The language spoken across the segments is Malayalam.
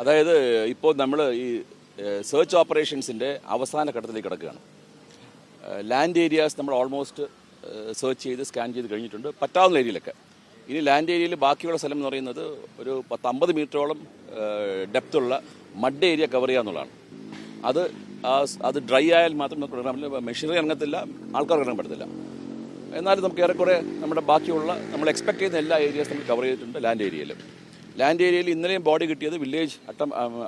അതായത് ഇപ്പോൾ നമ്മൾ ഈ സെർച്ച് ഓപ്പറേഷൻസിൻ്റെ അവസാന ഘട്ടത്തിലേക്ക് കിടക്കുകയാണ്. ലാൻഡ് ഏരിയാസ് നമ്മൾ ഓൾമോസ്റ്റ് സെർച്ച് ചെയ്ത് സ്കാൻ ചെയ്ത് കഴിഞ്ഞിട്ടുണ്ട് പറ്റാവുന്ന ഏരിയയിലൊക്കെ. ഇനി ലാൻഡ് ഏരിയയിൽ ബാക്കിയുള്ള സ്ഥലം എന്ന് പറയുന്നത് ഒരു 50 മീറ്ററോളം ഡെപ്തുള്ള മഡ് ഏരിയ കവർ ചെയ്യുക എന്നുള്ളതാണ്. അത് ഡ്രൈ ആയാൽ മാത്രം നമുക്ക് ഇറങ്ങാൻ, മെഷീനറി ഇറങ്ങത്തില്ല, ആൾക്കാർക്ക് ഇറങ്ങാൻ പറ്റത്തില്ല. എന്നാലും നമുക്ക് ഏറെക്കുറെ നമ്മുടെ ബാക്കിയുള്ള നമ്മൾ എക്സ്പെക്ട് ചെയ്യുന്ന എല്ലാ ഏരിയാസ് നമ്മൾ കവർ ചെയ്തിട്ടുണ്ട്. ലാൻഡ് ഏരിയയിൽ ഇന്നലെയും ബോഡി കിട്ടിയത് വില്ലേജ്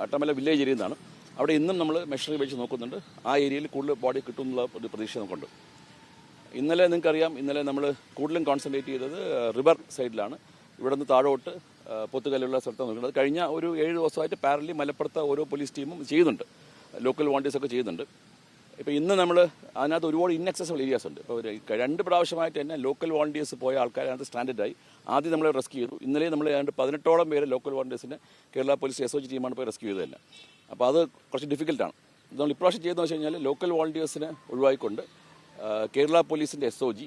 അട്ടമല വില്ലേജ് ഏരിയയിൽ നിന്നാണ്. അവിടെ ഇന്നും നമ്മൾ മെഷീനറി വെച്ച് നോക്കുന്നുണ്ട്. ആ ഏരിയയിൽ കൂടുതൽ ബോഡി കിട്ടും എന്നുള്ള ഒരു പ്രതീക്ഷ നമുക്കുണ്ട്. ഇന്നലെ നിങ്ങൾക്കറിയാം, ഇന്നലെ നമ്മൾ കൂടുതലും കോൺസെൻട്രേറ്റ് ചെയ്തത് റിവർ സൈഡിലാണ്. ഇവിടെ നിന്ന് താഴോട്ട് പൊത്തുകല്ലുള്ള സ്ഥലത്താണ് നോക്കുന്നത്. കഴിഞ്ഞ ഒരു 7 ദിവസമായിട്ട് പാരലി മലപ്പുറത്തെ ഓരോ പോലീസ് ടീമും ചെയ്യുന്നുണ്ട്, ലോക്കൽ വോളണ്ടിയേഴ്സൊക്കെ ചെയ്യുന്നുണ്ട്. ഇപ്പോൾ ഇന്ന് നമ്മൾ അതിനകത്ത് ഒരുപാട് ഇൻഅക്സസിബിൾ ഏരിയാസ് ഉണ്ട്. ഇപ്പോൾ 2 പ്രാവശ്യമായിട്ട് തന്നെ ലോക്കൽ വോളണ്ടിയേഴ്സ് പോയ ആൾക്കാർ അതിനകത്ത് സ്റ്റാൻഡേർഡായി. ആദ്യം നമ്മൾ റെസ്ക്യൂ ചെയ്തു. ഇന്നലെ നമ്മൾ ഏതാണ്ട് 18ഓളം പേര് ലോക്കൽ വോളണ്ടിയേഴ്സിനെ കേരള പോലീസ് SOG ടീമാണ് പോയി റെസ്ക്യൂ ചെയ്തതല്ല. അപ്പോൾ അത് കുറച്ച് ഡിഫിക്കൽട്ടാണ്. നമ്മൾ ഇപ്രാവശ്യം ചെയ്തതെന്ന് വെച്ച് കഴിഞ്ഞാൽ ലോക്കൽ വോളണ്ടിയേഴ്സിനെ ഒഴിവായിക്കൊണ്ട് കേരള പോലീസിൻ്റെ SOG,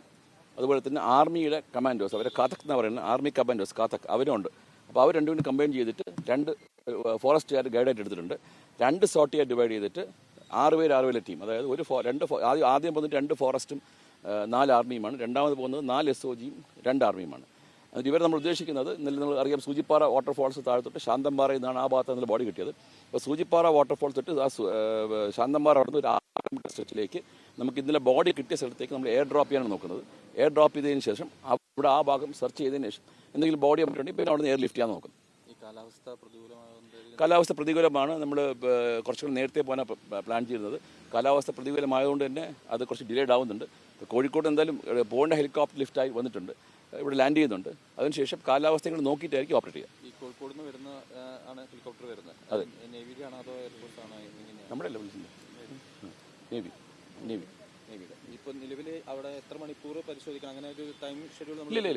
അതുപോലെ തന്നെ ആർമിയുടെ കമാൻഡോസ്, അവരെ കാതക് എന്ന് പറയുന്നത് ആർമി കമാൻഡോസ് കാതക്, അവരുണ്ട്. അപ്പോൾ അവർ രണ്ടും കമ്പൈൻ ചെയ്തിട്ട് 2 ഫോറസ്റ്റുകാർ ഗൈഡായിട്ട് എടുത്തിട്ടുണ്ട്. 2 സോട്ടിയായി ഡിവൈഡ് ചെയ്തിട്ട് 6 പേര് ടീം. അതായത് ആദ്യം പോകുന്നത് 2 ഫോറസ്റ്റും 4 ആർമിയുമാണ്. രണ്ടാമത് പോകുന്നത് 4 SOGയും 2 ആർമിയുമാണ്. എന്നിട്ട് ഇവർ നമ്മൾ ഉദ്ദേശിക്കുന്നത്, ഇന്നലെ നമ്മൾ അറിയാം, സൂചിപ്പാറ വാട്ടർഫോൾസ് താഴത്തോട്ട് ശാന്തമ്പാറയിൽ നിന്നാണ് ആ ഭാഗത്ത് നിന്ന് ബോഡി കിട്ടിയത്. അപ്പോൾ സൂചിപ്പാറ വാട്ടർഫോൾസ് തൊട്ട് ശാന്തമ്പാറ അവിടെ നിന്ന് ഒരു 6 മീറ്റർ സ്ട്രെച്ചിലേക്ക് നമുക്ക് ഇന്നലെ ബോഡി കിട്ടിയ സ്ഥലത്തേക്ക് നമ്മൾ എയർ ഡ്രോപ്പ് ചെയ്യാനാണ് നോക്കുന്നത്. എയർ ഡ്രോപ്പ് ചെയ്തതിന് ശേഷം അവിടെ ആ ഭാഗം സെർച്ച് ചെയ്തതിന് ശേഷം എന്തെങ്കിലും ബോഡി വന്നിട്ടുണ്ടെങ്കിൽ പിന്നെ അവിടെ നിന്ന് എയർ ലിഫ്റ്റ് ചെയ്യാൻ നോക്കുന്നത്. കാലാവസ്ഥ പ്രതികൂലമാണ്. നമ്മൾ കുറച്ചുകൂടി നേരത്തെ പോകാൻ പ്ലാൻ ചെയ്യുന്നത്. കാലാവസ്ഥ പ്രതികൂലമായതുകൊണ്ട് തന്നെ അത് കുറച്ച് ഡിലേഡ് ആവുന്നുണ്ട്. കോഴിക്കോട് എന്തായാലും പോകേണ്ട ഹെലികോപ്റ്റർ ലിഫ്റ്റായി വന്നിട്ടുണ്ട്, ഇവിടെ ലാൻഡ് ചെയ്യുന്നുണ്ട്. അതിനുശേഷം കാലാവസ്ഥകൾ നോക്കിയിട്ടായിരിക്കും ഓപ്പറേറ്റ് ചെയ്യുക. ഈ കോഴിക്കോട് നിന്ന് വരുന്ന ഹെലികോപ്റ്റർ വരുന്നത്? അതെ, നേവിയിലാണോ അതോ എയർഫോഴ്സ് ആണോ? നമ്മുടെ അല്ല വിളിച്ചില്ല, നേവി. ഇപ്പോൾ നിലവിൽ അവിടെ എത്ര മണിക്കൂർ പരിശോധിക്കണം, അങ്ങനെ ഒരു ടൈം ഷെഡ്യൂൾ? ഇല്ല,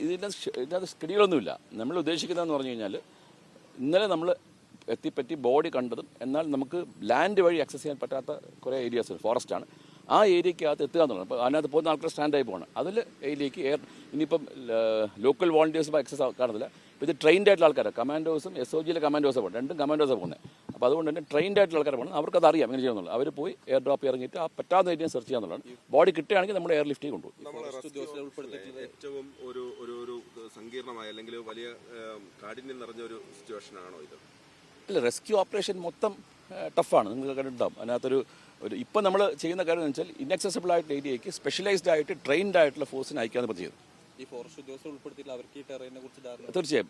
ഇതിനകത്ത് സ്കെഡ്യൂളൊന്നുമില്ല. നമ്മൾ ഉദ്ദേശിക്കുന്നതെന്ന് പറഞ്ഞു കഴിഞ്ഞാൽ, ഇന്നലെ നമ്മൾ എത്തിപ്പറ്റി ബോഡി കണ്ടതും എന്നാൽ നമുക്ക് ലാൻഡ് വഴി ആക്സസ് ചെയ്യാൻ പറ്റാത്ത കുറേ ഏരിയാസ് ഫോറസ്റ്റാണ്. ആ ഏരിയക്കകത്ത് എത്തുക എന്നുള്ളത്. അപ്പോൾ അതിനകത്ത് പോകുന്ന ആൾക്കാർ സ്റ്റാൻഡായി പോകണം. അതിൽ ഏരിയയ്ക്ക് ഇനിയിപ്പം ലോക്കൽ വോളണ്ടിയേഴ്സ് ആക്സസ് കാണുന്നില്ല. ഇപ്പോൾ ഇത് ട്രെയിൻഡ് ആയിട്ടുള്ള ആൾക്കാരാണ്, കമാൻഡോസും SOGയിലെ കമാൻഡോസാണ് പോകുന്നത്. 2 കമാൻഡോസാണ് പോകുന്നത്. അപ്പോൾ അതുകൊണ്ട് തന്നെ ട്രെയിൻഡ് ആയിട്ടുള്ള ആൾക്കാർ പോകണം. അവർക്കത് അറിയാം എങ്ങനെ ചെയ്യുന്നുള്ളൂ. അവർ പോയി എയർ ഡ്രോപ്പ് ഇറങ്ങിയിട്ട് ആ പറ്റാവുന്ന ഏരിയ സെർച്ച് ചെയ്യാന്നുള്ളതാണ്. ബോഡി കിട്ടുകയാണെങ്കിൽ നമ്മൾ എയർ ലിഫ്റ്റ് കൊണ്ടുപോകും. ഏറ്റവും ഒരു സങ്കീർണമായ അല്ലെങ്കിൽ വലിയ കാഠിന്യം നിറഞ്ഞ ഒരു സിറ്റുവേഷൻ ആണോ ഇത്? അല്ല, റെസ്ക്യൂ ഓപ്പറേഷൻ മൊത്തം ടഫാണ്. നിങ്ങൾ കണ്ടിട്ടുണ്ടാകും. അതിനകത്തൊരു ഇപ്പം നമ്മൾ ചെയ്യുന്ന കാര്യം എന്ന് വെച്ചാൽ ഇൻഅക്സസിബിൾ ആയിട്ടുള്ള ഏരിയയ്ക്ക് സ്പെഷ്യലൈസ്ഡ് ആയിട്ട് ട്രെയിൻഡ് ആയിട്ടുള്ള ഫോഴ്സിനെ അയക്കാന്ന് ഇപ്പോൾ ചെയ്തു. ഈ ഫോറസ്റ്റ് ഉദ്യോഗസ്ഥർ ഉൾപ്പെടുത്തിയിട്ട് അവർക്ക് ഈ ടെറൈനെ കുറിച്ച് ധാരണ? തീർച്ചയായും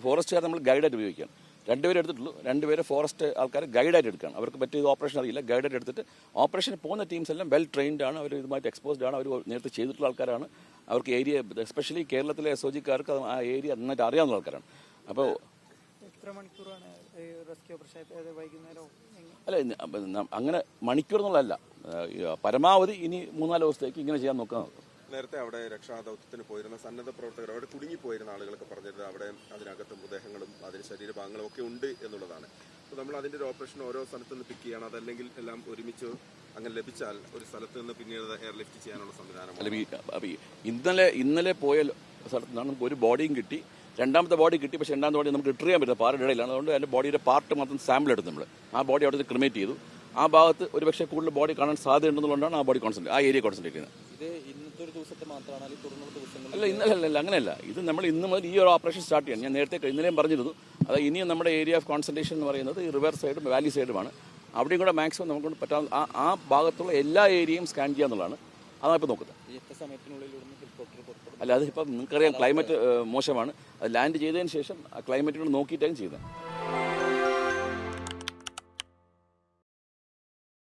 ഫോറസ്റ്റുകാർ നമ്മൾ ഗൈഡായിട്ട് ഉപയോഗിക്കാം. 2 പേരെ എടുത്തിട്ടുള്ളൂ. 2 പേരെ ഫോറസ്റ്റ് ആൾക്കാർ ഗൈഡായിട്ട് എടുക്കുകയാണ്. അവർക്ക് പറ്റിയ ഓപ്പറേഷൻ അറിയില്ല, ഗൈഡായിട്ട് എടുത്തിട്ട് ഓപ്പറേഷൻ പോകുന്ന ടീംസ് എല്ലാം വെൽ ട്രെയിൻഡ് ആണ്. അവർ ഇതുമായിട്ട് എക്സ്പോസ്ഡ് ആണ്. അവർ നേരത്തെ ചെയ്തിട്ടുള്ള ആൾക്കാരാണ്. അവർക്ക് ഏരിയ, എസ്പെഷ്യലി കേരളത്തിലെ SOGക്കാർക്ക് ആ ഏരിയ നന്നായിട്ട് അറിയാവുന്ന ആൾക്കാരാണ്. അപ്പോൾ എത്ര മണിക്കൂറാണ് റെസ്ക്യൂ ഓപ്പറേഷൻ? വൈകുന്നേരം? അല്ല, അങ്ങനെ മണിക്കൂർ എന്നുള്ളതല്ല, പരമാവധി ഇനി 3-4 ദിവസത്തേക്ക് ഇങ്ങനെ ചെയ്യാൻ നോക്കാം. നേരത്തെ അവിടെ രക്ഷാദൗത്യത്തിന് പോയിരുന്ന സന്നദ്ധ പ്രവർത്തകർ, അവിടെ കുടുങ്ങിപ്പോയിരുന്ന ആളുകളൊക്കെ പറഞ്ഞിരുന്നത് അവിടെ അതിനകത്ത് മൃതദേഹങ്ങളും അതിന് ശരീരഭാഗങ്ങളും ഒക്കെ ഉണ്ട് എന്നുള്ളതാണ്. അപ്പോൾ നമ്മൾ അതിൻ്റെ ഒരു ഓപ്പറേഷൻ ഓരോ സ്ഥലത്ത് നിന്ന് പിക്ക് ചെയ്യണം, അതല്ലെങ്കിൽ എല്ലാം ഒരുമിച്ച് അങ്ങനെ ലഭിച്ചാൽ ഒരു സ്ഥലത്ത് നിന്ന് പിന്നീട് എയർ ലിഫ്റ്റ് ചെയ്യാനുള്ള സംവിധാനം. ഇന്നലെ പോയ സ്ഥലത്ത് നിന്നാണ് നമുക്ക് ഒരു ബോഡിയും കിട്ടി. രണ്ടാമത്തെ ബോഡി കിട്ടി. പക്ഷേ രണ്ടാമത്തെ ബോഡി നമുക്ക് റിട്രീവ് ചെയ്യാൻ പറ്റില്ല, പാറയുടെ ഇടയിലാണ്. അതുകൊണ്ട് അതിൻ്റെ ബോഡിയുടെ പാർട്ട് മാത്രം സാമ്പിൾ എടുത്ത് നമ്മൾ ആ ബോഡി അവിടെ ക്രിമേറ്റ് ചെയ്തു. ആ ഭാഗത്ത് ഒരുപക്ഷെ കൂടുതൽ ബോഡി കാണാൻ സാധ്യതയുണ്ടെന്നുകൊണ്ടാണ് ആ ബോഡി ആ ഏരിയ കോൺസെൻട്രേറ്റ് ചെയ്യുന്നത്. അല്ല, ഇന്നലെ അങ്ങനെയല്ല. ഇത് നമ്മൾ ഇന്ന് മുതൽ ഈ ഒരു ഓപ്പറേഷൻ സ്റ്റാർട്ട് ചെയ്യണം. ഞാൻ നേരത്തെ ഇന്നലെയും പറഞ്ഞിരുന്നു. അത് ഇനിയും നമ്മുടെ ഏരിയ ഓഫ് കോൺസെൻട്രേഷൻ എന്ന് പറയുന്നത് ഈ റിവർ സൈഡും വാലി സൈഡുമാണ്. അവിടെയും കൂടെ മാക്സിമം നമുക്ക് പറ്റാവുന്ന ആ ഭാഗത്തുള്ള എല്ലാ ഏരിയയും സ്കാൻ ചെയ്യുക എന്നുള്ളതാണ്. അതാണ് ഇപ്പോൾ നോക്കുന്നത്. അല്ല, അതിപ്പം നിങ്ങൾക്കറിയാം, ക്ലൈമറ്റ് മോശമാണ്. അത് ലാൻഡ് ചെയ്തതിന് ശേഷം ആ ക്ലൈമറ്റിനോട് നോക്കിയിട്ടാണ് ചെയ്യുന്നത്.